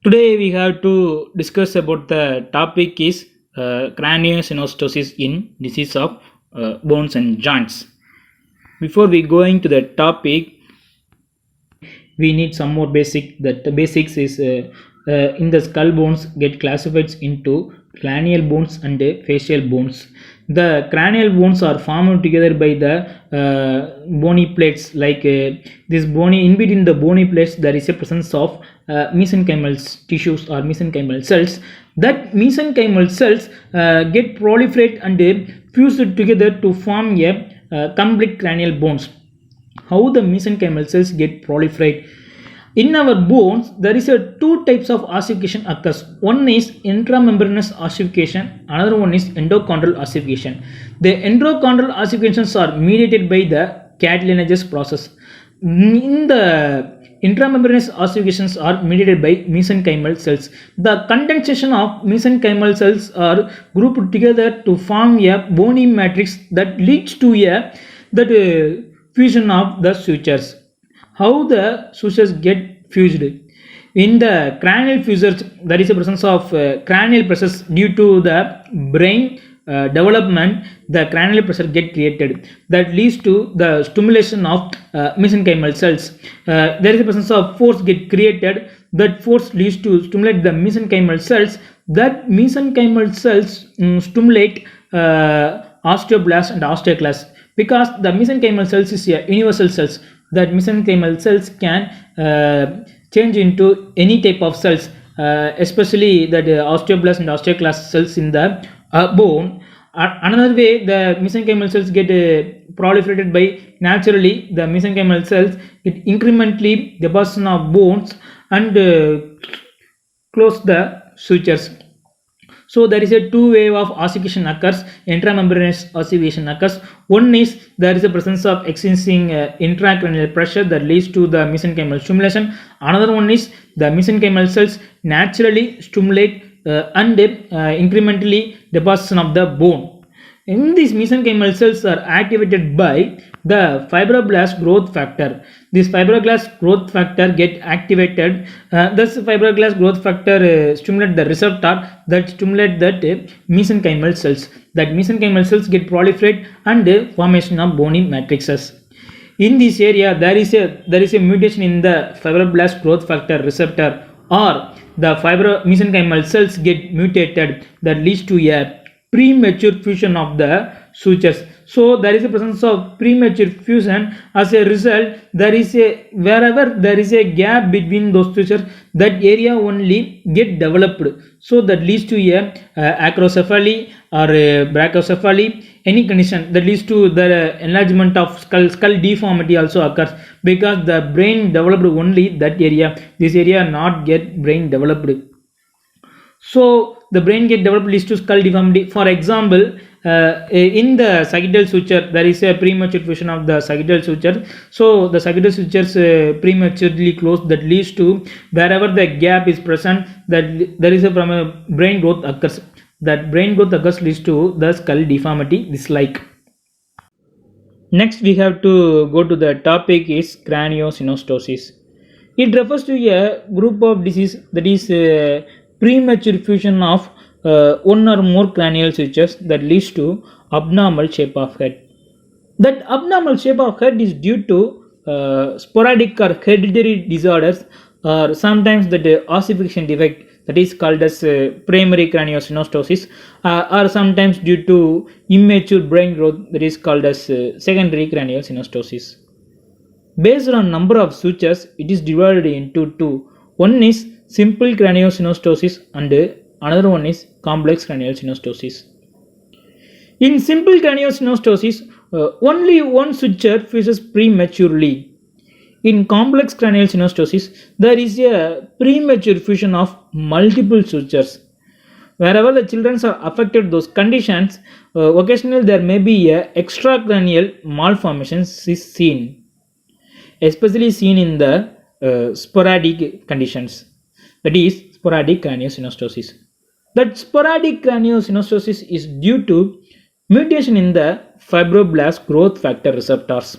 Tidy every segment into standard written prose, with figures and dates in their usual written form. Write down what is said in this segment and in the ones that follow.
Today we have to discuss about the topic is craniosynostosis in disease of bones and joints. Before we going to the topic, we need some more basic. The basics is in the skull bones get classified into cranial bones and facial bones. The cranial bones are formed together by the bony plates. Like this bony, in between the bony plates, there is a presence of mesenchymal tissues or mesenchymal cells. That mesenchymal cells get proliferate and fused together to form a complete cranial bones. How the mesenchymal cells get proliferate? In our bones there is a two types of ossification occurs. One is intramembranous ossification, another one is endochondral ossification. The endochondral ossifications are mediated by the cartilaginous process. In the intramembranous ossifications are mediated by mesenchymal cells. The condensation of mesenchymal cells are grouped together to form a bony matrix that leads to a that fusion of the sutures. How the sutures get fused? In the cranial fissures, there is a presence of cranial pressures due to the brain development. The cranial pressure get created that leads to the stimulation of mesenchymal cells. There is a presence of force get created. That force leads to stimulate the mesenchymal cells. That mesenchymal cells stimulate osteoblasts and osteoclasts, because the mesenchymal cells is a universal cells. That mesenchymal cells can change into any type of cells, especially that osteoblast and osteoclast cells in the bone. Another way the mesenchymal cells get proliferated by naturally the mesenchymal cells it incrementally deposition of bones and close the sutures. So there is a two way of ossification occurs. Intramembranous ossification occurs. One is there is a presence of existing intracranial pressure that leads to the mesenchymal stimulation. Another one is the mesenchymal cells naturally stimulate and incrementally deposition of the bone. In these mesenchymal cells are activated by the fibroblast growth factor. This fibroblast growth factor get activated. Thus fibroblast growth factor stimulate the receptor that stimulate that mesenchymal cells. That mesenchymal cells get proliferate and formation of bony matrices. In this area there is a mutation in the fibroblast growth factor receptor, or the mesenchymal cells get mutated that leads to a premature fusion of the sutures. So there is a presence of premature fusion. As a result, there is a wherever there is a gap between those sutures, that area only get developed. So that leads to a acrocephaly or a brachiocephaly. Any condition that leads to the enlargement of skull deformity also occurs, because the brain developed only that area. This area not get brain developed. So the brain get developed leads to skull deformity. For example, in the sagittal suture there is a premature fusion of the sagittal suture. So the sagittal sutures prematurely closed, that leads to wherever the gap is present, that there is a from a brain growth occurs. That brain growth occurs leads to the skull deformity. This like. Next we have to go to the topic is craniosynostosis. It refers to a group of disease that is premature fusion of one or more cranial sutures that leads to abnormal shape of head. That abnormal shape of head is due to sporadic or hereditary disorders, or sometimes the ossification defect that is called as primary craniosynostosis, or sometimes due to immature brain growth that is called as secondary craniosynostosis. Based on number of sutures, it is divided into two. One is simple craniosynostosis and another one is complex craniosynostosis. In simple craniosynostosis, only one suture fuses prematurely. In complex craniosynostosis, there is a premature fusion of multiple sutures. Wherever the children are affected those conditions, occasionally there may be a extracranial malformations is seen, especially seen in the sporadic conditions, that is sporadic craniosynostosis. That sporadic craniosynostosis is due to mutation in the fibroblast growth factor receptors.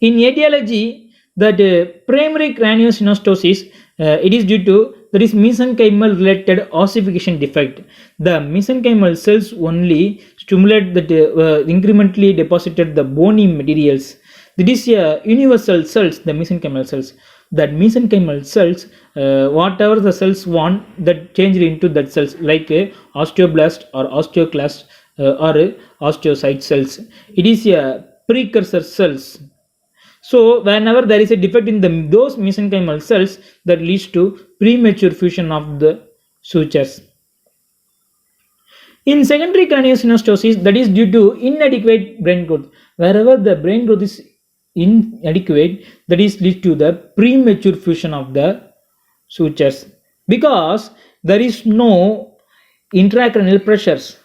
In etiology, that primary craniosynostosis, it is due to there is mesenchymal related ossification defect. The mesenchymal cells only stimulate that incrementally deposited the bony materials. That is universal cells, the mesenchymal cells. That mesenchymal cells, whatever the cells want, that change into that cells like osteoblast or osteoclast or osteocyte cells. It is a precursor cells. So whenever there is a defect in those mesenchymal cells, that leads to premature fusion of the sutures. In secondary craniosynostosis, that is due to inadequate brain growth. Wherever the brain growth is inadequate, that is leads to the premature fusion of the sutures, because there is no intracranial pressures.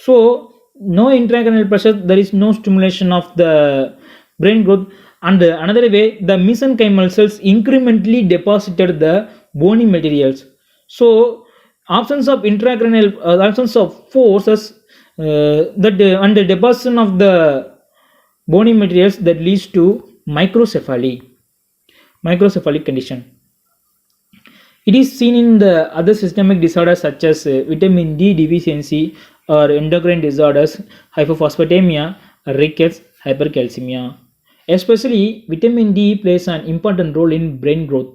So no intracranial pressure, there is no stimulation of the brain growth. And another way, the mesenchymal cells incrementally deposited the bony materials. So absence of intracranial, absence of forces, and the deposition of the bony materials, that leads to microcephaly condition. It is seen in the other systemic disorders such as vitamin D deficiency or endocrine disorders, hypophosphatemia, rickets, hypercalcemia. Especially vitamin D plays an important role in brain growth.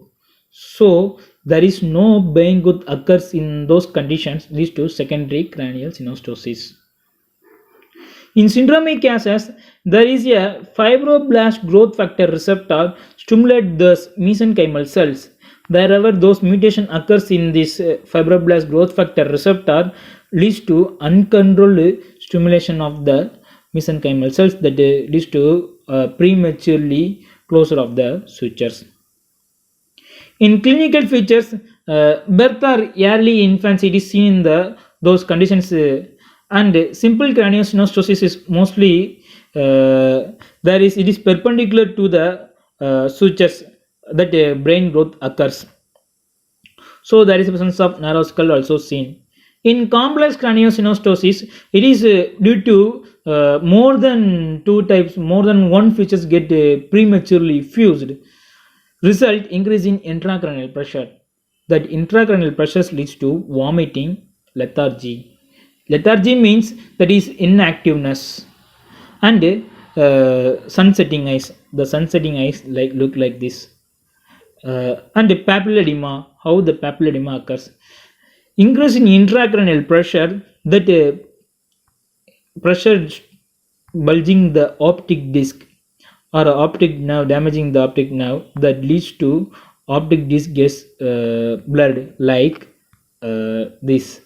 So there is no brain growth occurs in those conditions, leads to secondary cranial synostosis. In syndromic cases, there is a fibroblast growth factor receptor stimulate the mesenchymal cells. Wherever those mutation occurs in this fibroblast growth factor receptor, leads to uncontrolled stimulation of the mesenchymal cells, that leads to prematurely closure of the sutures. In clinical features, birth or early infancy, it is seen in those conditions, and simple craniosynostosis is mostly it is perpendicular to the sutures, that brain growth occurs. So there is a presence of narrow skull also seen. In complex craniosynostosis, it is due to more than one features get prematurely fused. Result increase in intracranial pressure. That intracranial pressure leads to vomiting, lethargy. Lethargy means that is inactiveness, and sunsetting eyes. The sunsetting eyes look like this. And papilledema. How the papilledema occurs? Increase in intracranial pressure, that pressure bulging the optic disc or optic nerve, damaging the optic nerve, that leads to optic disc gets blurred like this.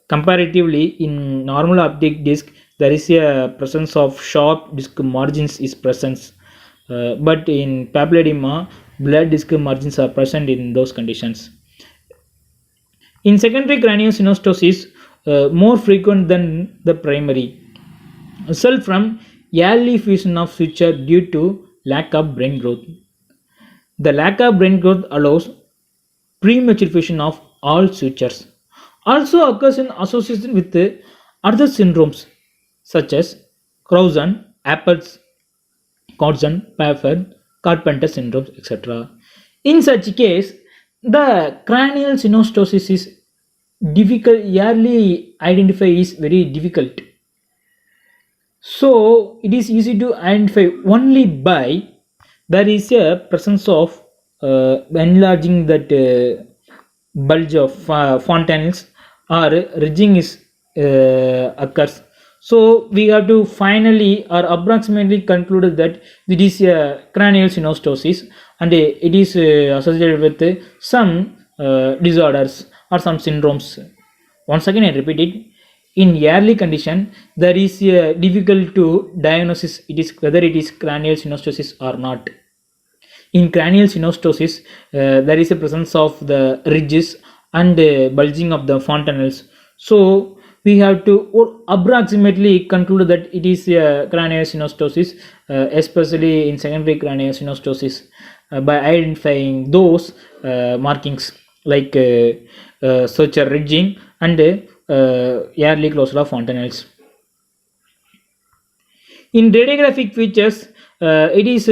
Comparatively, in normal optic disc, there is a presence of sharp disc margins is present, but in papilledema, blurred disc margins are present in those conditions. In secondary craniosynostosis, more frequent than the primary, result from early fusion of suture due to lack of brain growth. The lack of brain growth allows premature fusion of all sutures. Also occurs in association with other syndromes such as Crouzon, Apert, Codzon, Pfeffer, Carpenter syndromes, etc. In such case, the cranial synostosis is difficult, early identify is very difficult. So it is easy to identify only by there is a presence of enlarging that bulge of fontanelles, or ridging is occurs. So we have to finally or approximately conclude that it is a cranial synostosis, and it is associated with some disorders or some syndromes. Once again I repeat it, in early condition there is difficult to diagnosis it is whether it is cranial synostosis or not. In cranial synostosis, there is a presence of the ridges and bulging of the fontanelles. So we have to approximately conclude that it is a cranial synostosis, especially in secondary cranial synostosis, by identifying those markings like suture ridging and early closure of fontanelles. In radiographic features, it is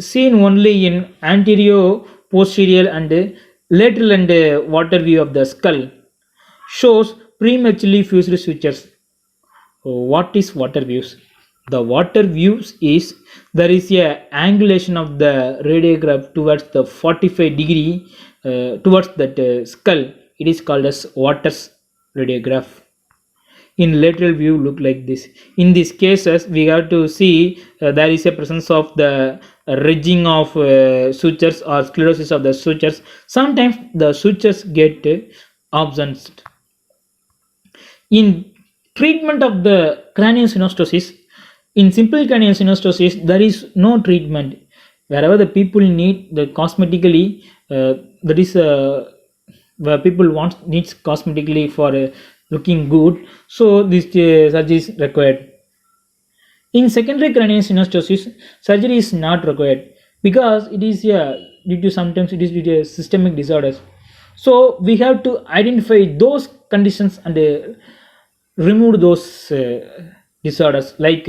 seen only in anterior, posterior, and lateral and water view of the skull. Shows prematurely fused sutures. What is water views? The water views is there is a angulation of the radiograph towards the 45-degree towards that skull. It is called as water radiograph. In lateral view look like this. In these cases we have to see there is a presence of the ridging of sutures or sclerosis of the sutures. Sometimes the sutures get absent. In treatment of the craniosynostosis, in simple craniosynostosis there is no treatment. Wherever the people need the cosmetically, that is where people want needs cosmetically for looking good, so this surgery is required. In secondary craniosynostosis, surgery is not required because it is due to sometimes it is due to systemic disorders. So we have to identify those conditions and remove those disorders. Like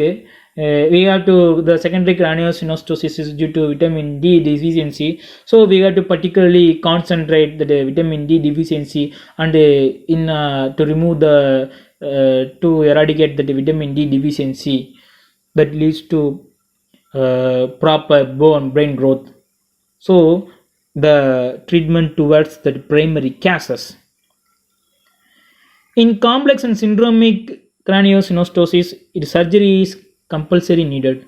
we have to the secondary craniosynostosis is due to vitamin D deficiency. So we have to particularly concentrate the vitamin D deficiency and in to remove the to eradicate the vitamin D deficiency that leads to proper bone brain growth. So the treatment towards the primary causes. In complex and syndromic craniosynostosis, surgery is compulsory needed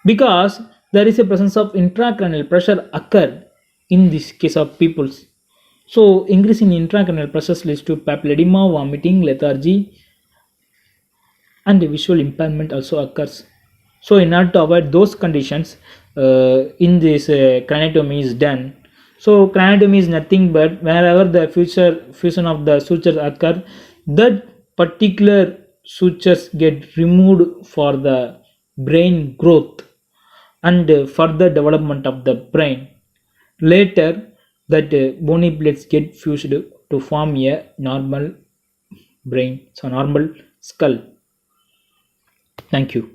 because there is a presence of intracranial pressure occur in this case of peoples. So increase in intracranial pressure leads to papilledema, vomiting, lethargy, and visual impairment also occurs. So in order to avoid those conditions, in this craniotomy is done. So craniotomy is nothing but wherever the future fusion of the sutures occur, that particular sutures get removed for the brain growth and further development of the brain. Later, that bony plates get fused to form a normal brain, so normal skull. Thank you.